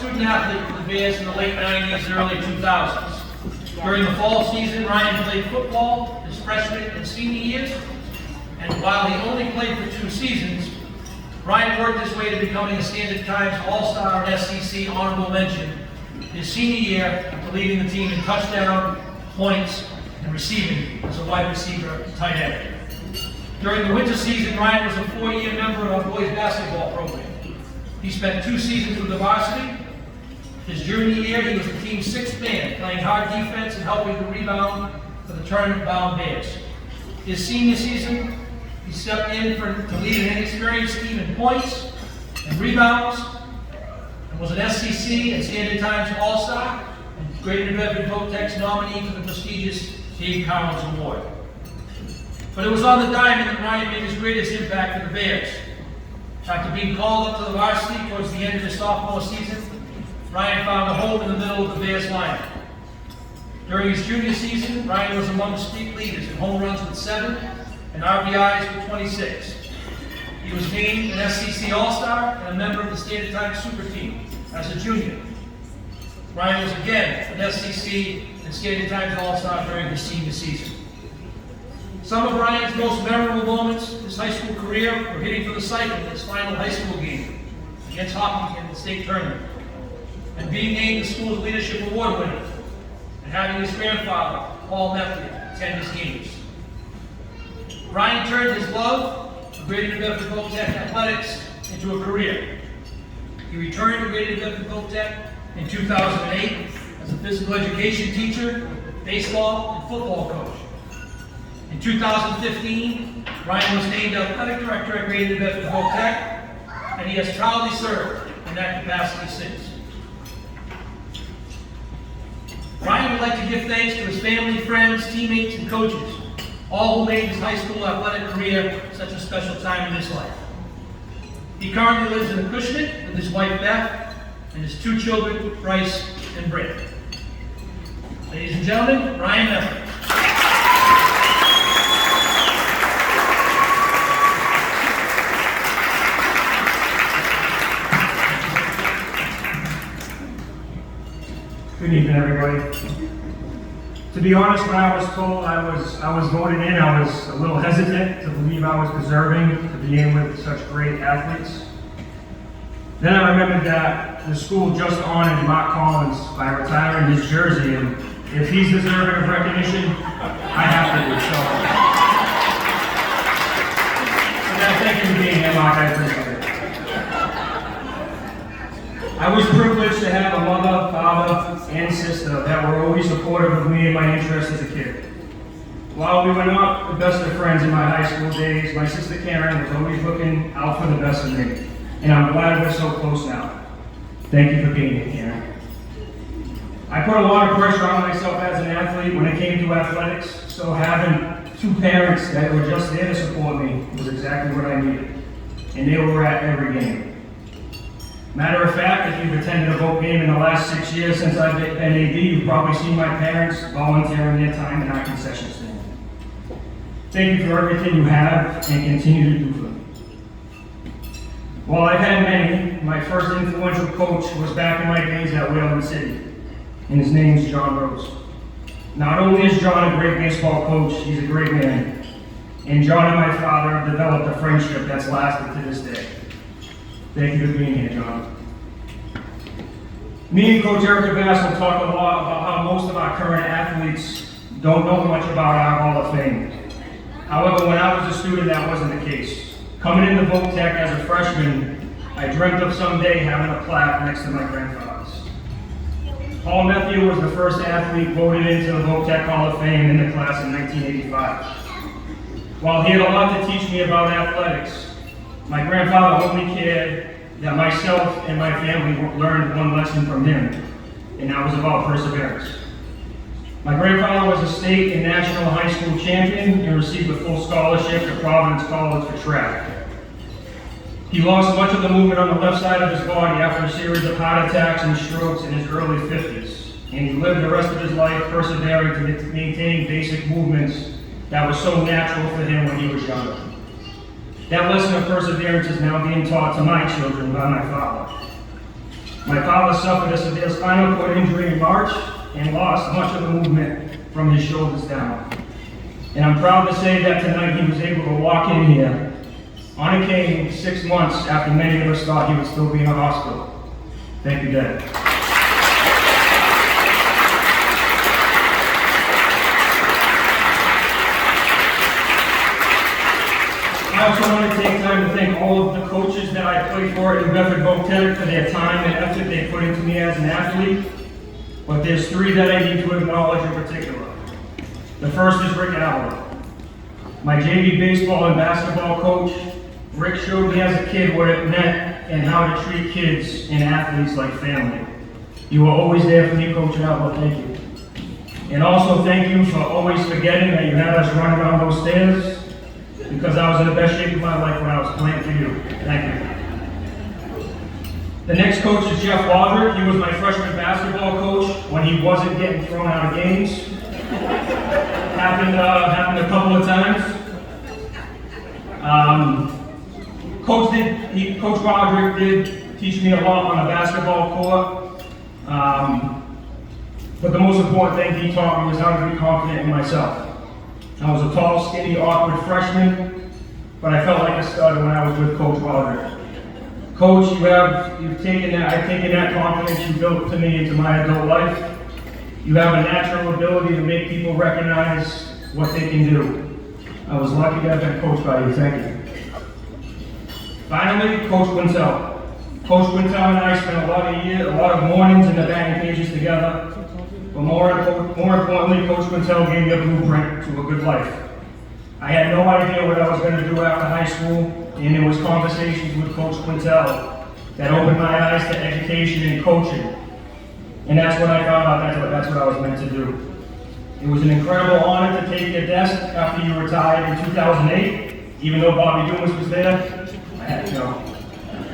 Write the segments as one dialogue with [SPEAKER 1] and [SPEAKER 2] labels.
[SPEAKER 1] student athlete for the Bears in the late 90s and early 2000s. During the fall season, Ryan played football his freshman and senior years, and while he only played for 2 seasons, Ryan worked his way to becoming a Standard-Times All-Star and SCC honorable mention his senior year after leading the team in touchdown, points, and receiving as a wide receiver and tight end. During the winter season, Ryan was a 4-year member of our boys basketball program. He spent 2 seasons with the varsity. His junior year, he was the team's 6th man, playing hard defense and helping to rebound for the tournament-bound Bears. His senior season, he stepped in to lead an inexperienced team in points and rebounds, and was an SCC and Standard-Times All-Star, and Greater New Bedford Voc-Tech's nominee for the prestigious Dave Collins Award. But it was on the diamond that Ryan made his greatest impact for the Bears. After being called up to the varsity towards the end of his sophomore season, Ryan found a home in the middle of the Bears lineup. During his junior season, Ryan was among the street leaders in home runs with 7 and RBIs with 26. He was named an SCC All-Star and a member of the Standard-Times Super Team as a junior. Ryan was again an SCC and Standard-Times All-Star during his senior season. Some of Ryan's most memorable moments in his high school career were hitting for the cycle in his final high school game against Hopkinton in the state tournament, and being named the school's leadership award winner, and having his grandfather, Paul Methia, attend his games. Ryan turned his love for Greater New Bedford Voc-Tech Athletics into a career. He returned to Greater New Bedford Voc-Tech in 2008 as a physical education teacher, baseball, and football coach. In 2015, Ryan was named athletic director at Greater New Bedford Voc-Tech, and he has proudly served in that capacity since. Ryan would like to give thanks to his family, friends, teammates, and coaches, all who made his high school athletic career such a special time in his life. He currently lives in Acushnet with his wife Beth and his 2 children, Bryce and Brynn. Ladies and gentlemen, Ryan Methia.
[SPEAKER 2] Good evening, everybody. To be honest, when I was told I was voted in, I was a little hesitant to believe I was deserving to be in with such great athletes. Then I remembered that the school just honored Mark Collins by retiring his jersey, and if he's deserving of recognition, I have to do so. And I thank you for being here, Mark. I appreciate it. I was privileged to have a mother, father, and sister that were always supportive of me and my interests as a kid. While we were not the best of friends in my high school days, my sister Karen was always looking out for the best of me, and I'm glad we're so close now. Thank you for being here, Karen. I put a lot of pressure on myself as an athlete when it came to athletics, so having 2 parents that were just there to support me was exactly what I needed, and they were at every game. Matter of fact, if you've attended a Voc game in the last 6 years since I've been AD, you've probably seen my parents volunteering their time in our concession stand. Thank you for everything you have and continue to do for me. While I've had many, my first influential coach was back in my days at Wayland City, and his name's John Rose. Not only is John a great baseball coach, he's a great man, and John and my father have developed a friendship that's lasted to this day. Thank you for being here, John. Me and Coach Eric Bass will talk a lot about how most of our current athletes don't know much about our Hall of Fame. However, when I was a student, that wasn't the case. Coming into Voc-Tech as a freshman, I dreamt of someday having a plaque next to my grandfather's. Paul Methia was the first athlete voted into the Voc-Tech Hall of Fame in the class in 1985. While he had a lot to teach me about athletics, my grandfather only cared that myself and my family learned one lesson from him, and that was about perseverance. My grandfather was a state and national high school champion and received a full scholarship to Providence College for track. He lost much of the movement on the left side of his body after a series of heart attacks and strokes in his early 50s, and he lived the rest of his life persevering to maintain basic movements that were so natural for him when he was younger. That lesson of perseverance is now being taught to my children by my father. My father suffered a severe spinal cord injury in March and lost much of the movement from his shoulders down. And I'm proud to say that tonight he was able to walk in here on a cane 6 months after many of us thought he would still be in a hospital. Thank you, Dad. I also want to take time to thank all of the coaches that I played for at New Bedford Voc-Tech for their time and effort they put into me as an athlete. But there's 3 that I need to acknowledge in particular. The first is Rick Allen, my JV baseball and basketball coach. Rick showed me as a kid what it meant and how to treat kids and athletes like family. You were always there for me, Coach Allen. Thank you. And also thank you for always forgetting that you had us run around those stairs, because I was in the best shape of my life when I was playing for you. Thank you. The next coach is Jeff Walter. He was my freshman basketball coach when he wasn't getting thrown out of games. Happened a couple of times. Coach Roderick did teach me a lot on a basketball court. But the most important thing he taught me was how to be confident in myself. I was a tall, skinny, awkward freshman, but I felt like a stud when I was with Coach Roderick. Coach, I've taken that confidence you built to me into my adult life. You have a natural ability to make people recognize what they can do. I was lucky to have been coached by you. Thank you. Finally, Coach Quintel. Coach Quintel and I spent a lot of mornings in the batting cages together. But more importantly, Coach Quintel gave me a blueprint to a good life. I had no idea what I was going to do after high school, and it was conversations with Coach Quintel that opened my eyes to education and coaching. And that's when I found out that's what I was meant to do. It was an incredible honor to take your desk after you retired in 2008. Even though Bobby Dumas was there, I had to go.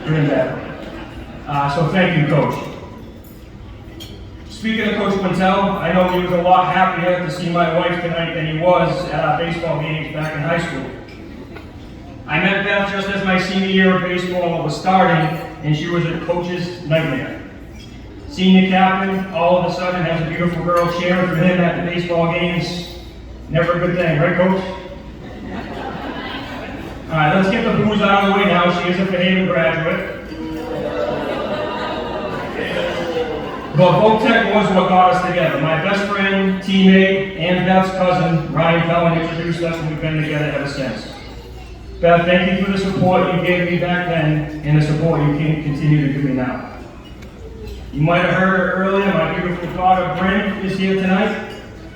[SPEAKER 2] Good and bad. So thank you, Coach. Speaking of Coach Quintel, I know he was a lot happier to see my wife tonight than he was at our baseball games back in high school. I met Beth just as my senior year of baseball was starting, and she was a coach's nightmare. Senior captain, all of a sudden has a beautiful girl cheering for him at the baseball games. Never a good thing, right, Coach? All right, let's get the booze out of the way now. She is a Fairhaven graduate. But Voc-Tech was what got us together. My best friend, teammate, and Beth's cousin, Ryan Cowen, introduced us, and we've been together ever since. Beth, thank you for the support you gave me back then, and the support you can continue to give me now. You might have heard her earlier, my beautiful daughter, Brynn, is here tonight.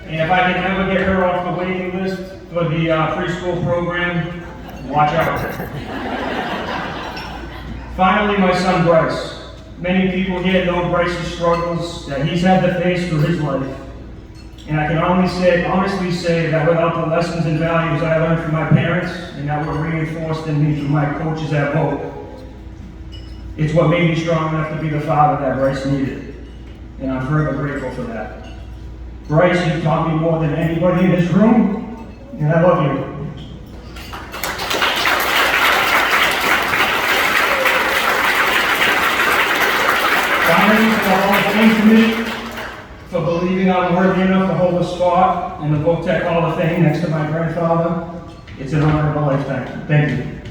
[SPEAKER 2] And if I can ever get her off the waiting list for the preschool program, watch out. Finally, my son, Bryce. Many people here know Bryce's struggles that he's had to face through his life. And I can honestly say that without the lessons and values I learned from my parents and that were reinforced in me through my coaches at Voc, it's what made me strong enough to be the father that Bryce needed. And I'm forever grateful for that. Bryce, you've taught me more than anybody in this room, and I love you. Finally, to the Hall of Fame Committee for believing I'm worthy enough to hold a spot in the Voc-Tech Hall of Fame next to my grandfather. It's an honor of a lifetime. Thank you.